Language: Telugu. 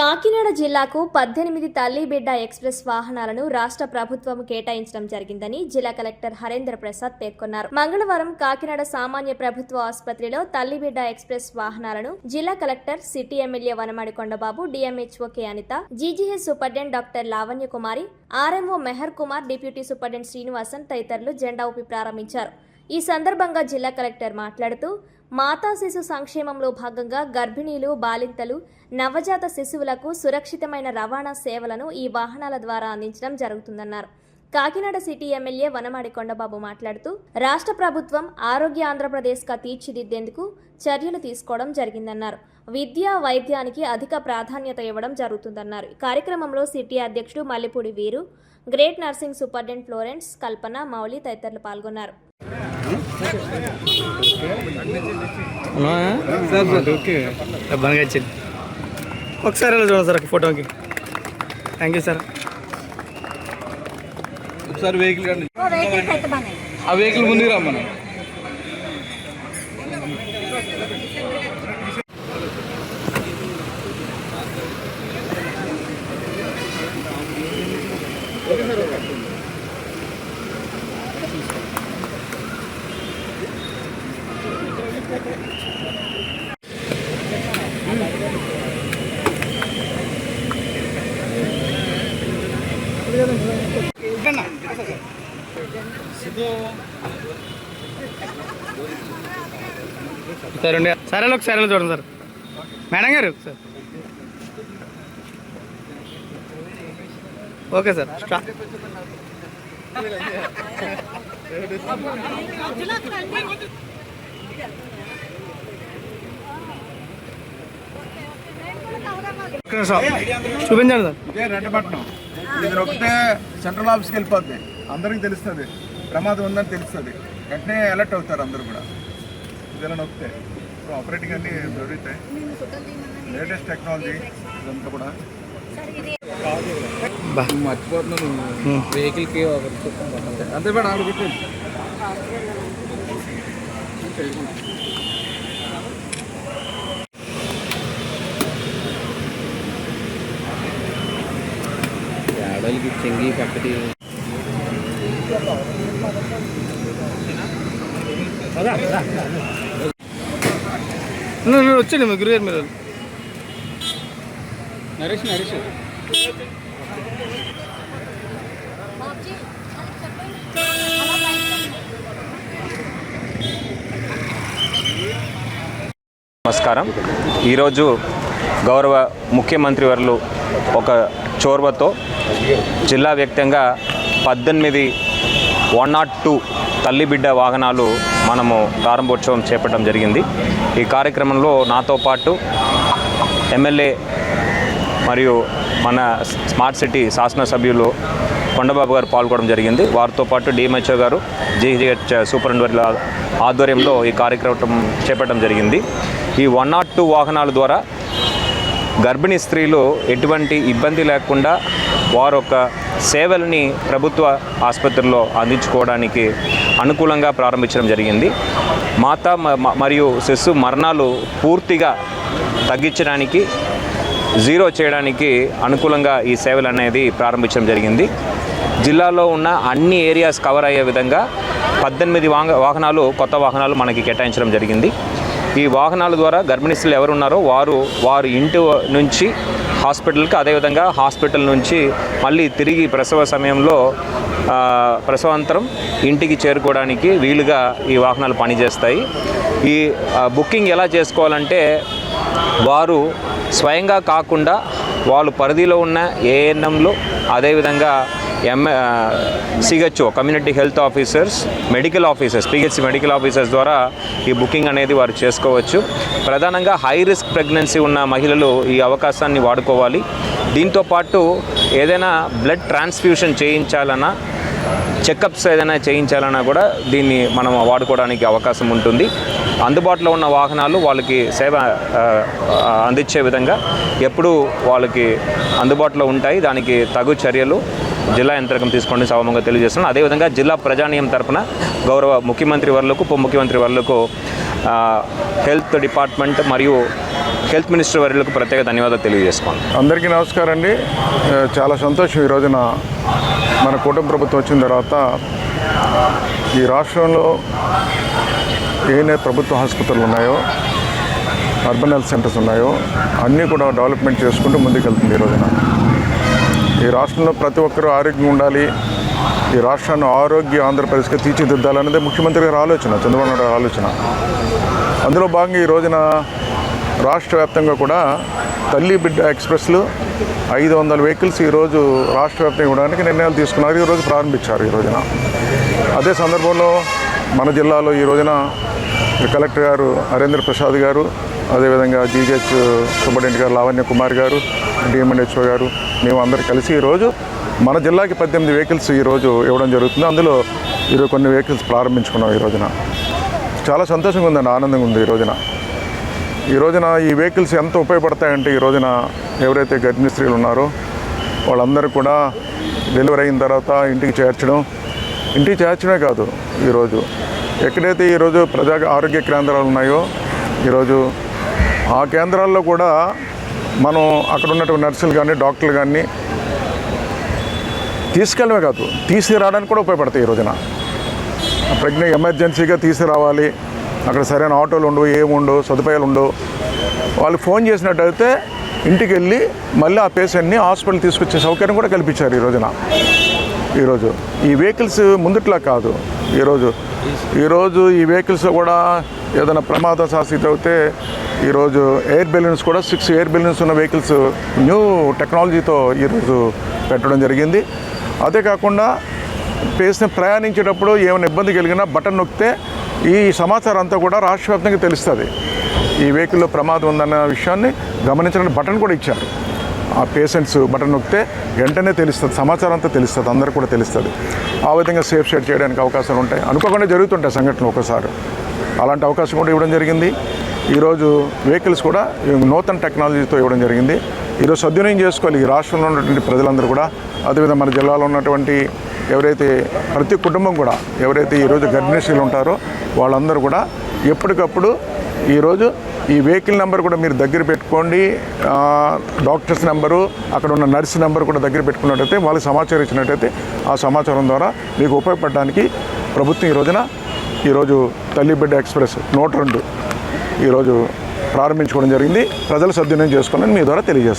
కాకినాడ జిల్లాకు 18 తల్లి బిడ్డ ఎక్స్ప్రెస్ వాహనాలను రాష్ట్ర ప్రభుత్వం కేటాయించడం జరిగిందని జిల్లా కలెక్టర్ హరేంద్ర ప్రసాద్ పేర్కొన్నారు. మంగళవారం కాకినాడ సామాన్య ప్రభుత్వ ఆసుపత్రిలో తల్లి బిడ్డ ఎక్స్ప్రెస్ వాహనాలను జిల్లా collector, city MLA Vanamadi Kondababu, DMHO K Anitha, GGH superintendent doctor Lavanya Kumari, RMO Mehar Kumar, deputy superintendent Srinivasan తదితరులు జెండా ఊపి ప్రారంభించారు. ఈ సందర్భంగా జిల్లా కలెక్టర్ మాట్లాడుతూ మాతా శిశు సంక్షేమంలో భాగంగా గర్భిణీలు, బాలింతలు, నవజాత శిశువులకు సురక్షితమైన రవాణా సేవలను ఈ వాహనాల ద్వారా అందించడం జరుగుతుందన్నారు. కాకినాడ సిటీ ఎమ్మెల్యే వనమాడి కొండబాబు మాట్లాడుతూ రాష్ట్ర ప్రభుత్వం ఆరోగ్య ఆంధ్రప్రదేశ్గా తీర్చిదిద్దేందుకు చర్యలు తీసుకోవడం జరిగిందన్నారు. విద్య, వైద్యానికి అధిక ప్రాధాన్యత ఇవ్వడం జరుగుతుందన్నారు. ఈ కార్యక్రమంలో సిటీ అధ్యక్షుడు మల్లిపూడి వీరు, గ్రేట్ నర్సింగ్ సూపరింటెండెంట్ ఫ్లోరెన్స్, కల్పన, మౌలి తదితరులు పాల్గొన్నారు. ఒకసారి చూడండి సార్ ఫోటోకి. Thank you sir. ఒకసారి వెహికల్ కండి, ఆ వెహికల్ ముందుకు రమ్మను. సరే ఒకసారి చూడండి సార్. మేడం గారు సార్. Okay sir. చూపించండి సార్. ఇదే రెడ్డపట్నం, ఇది నొక్కితే సెంట్రల్ ఆఫీస్కి వెళ్ళిపోద్ది. అందరికీ తెలుస్తుంది ప్రమాదం ఉందని తెలుస్తుంది, వెంటనే అలర్ట్ అవుతారు అందరూ కూడా. ఇదిలా నొక్కితే ఆపరేటింగ్ అన్నీ దొరుకుతాయి. లేటెస్ట్ టెక్నాలజీ ఇదంతా కూడా. మర్చిపోతున్నాను వెహికల్కి అంతే మేడం. ఆవిడ పెట్టండి. ఆడవాళ్ళకి చెంగి పక్కటి వచ్చండి మీ గురుగారు. మీరు నరేష్ నమస్కారం. ఈరోజు గౌరవ ముఖ్యమంత్రి వర్యులు ఒక చొరవతో జిల్లా వ్యాప్తంగా 18 102 తల్లి బిడ్డ వాహనాలు మనము ప్రారంభోత్సవం చేపట్టడం జరిగింది. ఈ కార్యక్రమంలో నాతో పాటు ఎమ్మెల్యే మరియు మన స్మార్ట్ సిటీ శాసనసభ్యులు కొండబాబు గారు పాల్గొనడం జరిగింది. వారితో పాటు డిఎంహెచ్ఓ గారు, జీజీహెచ్ సూపరింటెండెంట్ ఆధ్వర్యంలో ఈ కార్యక్రమం చేపట్టడం జరిగింది. ఈ 102 వాహనాల ద్వారా గర్భిణీ స్త్రీలు ఎటువంటి ఇబ్బంది లేకుండా వారు ఒక సేవల్ని ప్రభుత్వ ఆసుపత్రుల్లో అందించుకోవడానికి అనుకూలంగా ప్రారంభించడం జరిగింది. మాతా మరియు శిశు మరణాలు పూర్తిగా తగ్గించడానికి, జీరో చేయడానికి అనుకూలంగా ఈ సేవలు అనేది ప్రారంభించడం జరిగింది. జిల్లాలో ఉన్న అన్ని ఏరియాస్ కవర్ అయ్యే విధంగా 18 వాహనాలు, కొత్త వాహనాలు మనకి కేటాయించడం జరిగింది. ఈ వాహనాల ద్వారా గర్భిణీ స్త్రీలు ఎవరున్నారో వారు ఇంటి నుంచి హాస్పిటల్కి, అదేవిధంగా హాస్పిటల్ నుంచి మళ్ళీ తిరిగి ప్రసవ సమయంలో ప్రసవాంతరం ఇంటికి చేరుకోవడానికి వీలుగా ఈ వాహనాలు పనిచేస్తాయి. ఈ బుకింగ్ ఎలా చేసుకోవాలంటే వారు స్వయంగా కాకుండా వాళ్ళు పరిధిలో ఉన్న ఏఎన్ఎంలు, అదేవిధంగా CHO community health officers, medical officers, PHC medical officers ద్వారా ఈ బుకింగ్ అనేది వారు చేసుకోవచ్చు. ప్రధానంగా హై రిస్క్ ప్రెగ్నెన్సీ ఉన్న మహిళలు ఈ అవకాశాన్ని వాడుకోవాలి. దీంతోపాటు ఏదైనా బ్లడ్ ట్రాన్స్ఫ్యూషన్ చేయించాలన్నా, చెకప్స్ ఏదైనా చేయించాలన్నా కూడా దీన్ని మనం వాడుకోవడానికి అవకాశం ఉంటుంది. అందుబాటులో ఉన్న వాహనాలు వాళ్ళకి సేవ అందించే విధంగా ఎప్పుడూ వాళ్ళకి అందుబాటులో ఉంటాయి. దానికి తగు చర్యలు జిల్లా యంత్రాంగం తీసుకోండి సభముగా తెలియజేస్తున్నాను. అదేవిధంగా జిల్లా ప్రజానీయం తరపున గౌరవ ముఖ్యమంత్రి వర్యులకు, ఉప ముఖ్యమంత్రి వర్యులకు హెల్త్ డిపార్ట్మెంట్ మరియు హెల్త్ మినిస్టర్ వర్యులకు ప్రత్యేక ధన్యవాదాలు తెలియజేసుకోండి. అందరికీ నమస్కారం అండి. చాలా సంతోషం ఈ రోజున మన కూటమి ప్రభుత్వం వచ్చిన తర్వాత ఈ రాష్ట్రంలో ఏ ప్రభుత్వ ఆసుపత్రులు ఉన్నాయో, అర్బన్ హెల్త్ సెంటర్స్ ఉన్నాయో అన్నీ కూడా డెవలప్మెంట్ చేసుకుంటూ ముందుకెళ్తుంది. ఈ రోజున ఈ రాష్ట్రంలో ప్రతి ఒక్కరూ ఆరోగ్యంగా ఉండాలి, ఈ రాష్ట్రాన్ని ఆరోగ్య ఆంధ్రప్రదేశ్గా తీర్చిదిద్దాలనేది ముఖ్యమంత్రి గారి ఆలోచన, చంద్రబాబు నాయుడు గారి ఆలోచన. అందులో భాగంగా ఈ రోజున రాష్ట్ర వ్యాప్తంగా కూడా తల్లి బిడ్డ ఎక్స్ప్రెస్లు 500 వెహికల్స్ ఈరోజు రాష్ట్ర వ్యాప్తంగా ఇవ్వడానికి నిర్ణయాలు తీసుకున్నారు. ఈరోజు ప్రారంభించారు ఈ రోజున. అదే సందర్భంలో మన జిల్లాలో ఈ రోజున కలెక్టర్ గారు హరేంద్ర ప్రసాద్ గారు, అదేవిధంగా జీజెచ్ సూపరింటెండెంట్ గారు లావణ్య కుమార్ గారు, డిఎంఎన్హెచ్ఓ గారు, మేము అందరు కలిసి ఈరోజు మన జిల్లాకి 18 వెహికల్స్ ఈరోజు ఇవ్వడం జరుగుతుంది. అందులో ఈరోజు కొన్ని వెహికల్స్ ప్రారంభించుకున్నాం. ఈ రోజున చాలా సంతోషంగా ఉందండి, ఆనందంగా ఉంది. ఈ రోజున ఈ వెహికల్స్ ఎంత ఉపయోగపడతాయంటే ఈ రోజున ఎవరైతే గర్భిణీ స్త్రీలు ఉన్నారో వాళ్ళందరూ కూడా డెలివరీ అయిన తర్వాత ఇంటికి చేర్చడమే కాదు, ఈరోజు ఎక్కడైతే ఈరోజు ప్రజా ఆరోగ్య కేంద్రాలు ఉన్నాయో ఈరోజు ఆ కేంద్రాల్లో కూడా మనం అక్కడ ఉన్నటువంటి నర్సులు కానీ డాక్టర్లు కానీ తీసుకెళ్ళమే కాదు, తీసుకురావడానికి కూడా ఉపయోగపడతాయి. ఈ రోజున ప్రెగ్నెంట్ ఎమర్జెన్సీగా తీసుకురావాలి, అక్కడ సరైన ఆటోలు ఉండవు, ఏముండవు, సదుపాయాలు ఉండవు. వాళ్ళు ఫోన్ చేసినట్టయితే ఇంటికి వెళ్ళి మళ్ళీ ఆ పేషెంట్ని హాస్పిటల్ తీసుకొచ్చే సౌకర్యం కూడా కల్పించారు ఈరోజు ఈ వెహికల్స్ ముందుట్లా కాదు. ఈరోజు ఈ వెహికల్స్ కూడా ఏదైనా ప్రమాదం శాస్త్రీత అయితే ఈరోజు ఎయిర్ బెలూన్స్ కూడా 6 ఎయిర్ బెలూన్స్ ఉన్న వెహికల్స్ న్యూ టెక్నాలజీతో ఈరోజు పెట్టడం జరిగింది. అదే కాకుండా పేషెంట్ ప్రయాణించేటప్పుడు ఏమైనా ఇబ్బంది కలిగినా బటన్ నొక్కితే ఈ సమాచారం అంతా కూడా రాష్ట్ర వ్యాప్తంగా తెలుస్తుంది. ఈ వెహికల్లో ప్రమాదం ఉందన్న విషయాన్ని గమనించడానికి బటన్ కూడా ఇచ్చారు. ఆ పేషెంట్స్ బటన్ నొక్కితే వెంటనే తెలుస్తుంది, సమాచారం అంతా తెలుస్తుంది, అందరికీ కూడా తెలుస్తుంది. ఆ విధంగా సేఫ్ సైడ్ చేయడానికి అవకాశాలు ఉంటాయి. అనుకోకుండా జరుగుతుంటాయి సంఘటనలు ఒకసారి, అలాంటి అవకాశం కూడా ఇవ్వడం జరిగింది. ఈరోజు వెహికల్స్ కూడా నూతన టెక్నాలజీతో ఇవ్వడం జరిగింది. ఈరోజు సద్వినియోగం చేసుకోవాలి ఈ రాష్ట్రంలో ఉన్నటువంటి ప్రజలందరూ కూడా. అదేవిధంగా మన జిల్లాలో ఉన్నటువంటి ఎవరైతే ప్రతి కుటుంబం కూడా ఎవరైతే ఈరోజు గర్భిణీ స్త్రీలు ఉంటారో వాళ్ళందరూ కూడా ఎప్పటికప్పుడు ఈరోజు ఈ వెహికల్ నెంబర్ కూడా మీరు దగ్గర పెట్టుకోండి. డాక్టర్స్ నెంబరు, అక్కడ ఉన్న నర్స్ నెంబర్ కూడా దగ్గర పెట్టుకున్నట్టయితే వాళ్ళకి సమాచారం ఇచ్చినట్టయితే ఆ సమాచారం ద్వారా మీకు ఉపయోగపడడానికి ప్రభుత్వం ఈరోజు తల్లి బిడ్డ ఎక్స్ప్రెస్ 102 ఈరోజు ప్రారంభించుకోవడం జరిగింది. ప్రజలు సద్వినియోగం చేసుకోవాలని మీ ద్వారా తెలియజేస్తాను.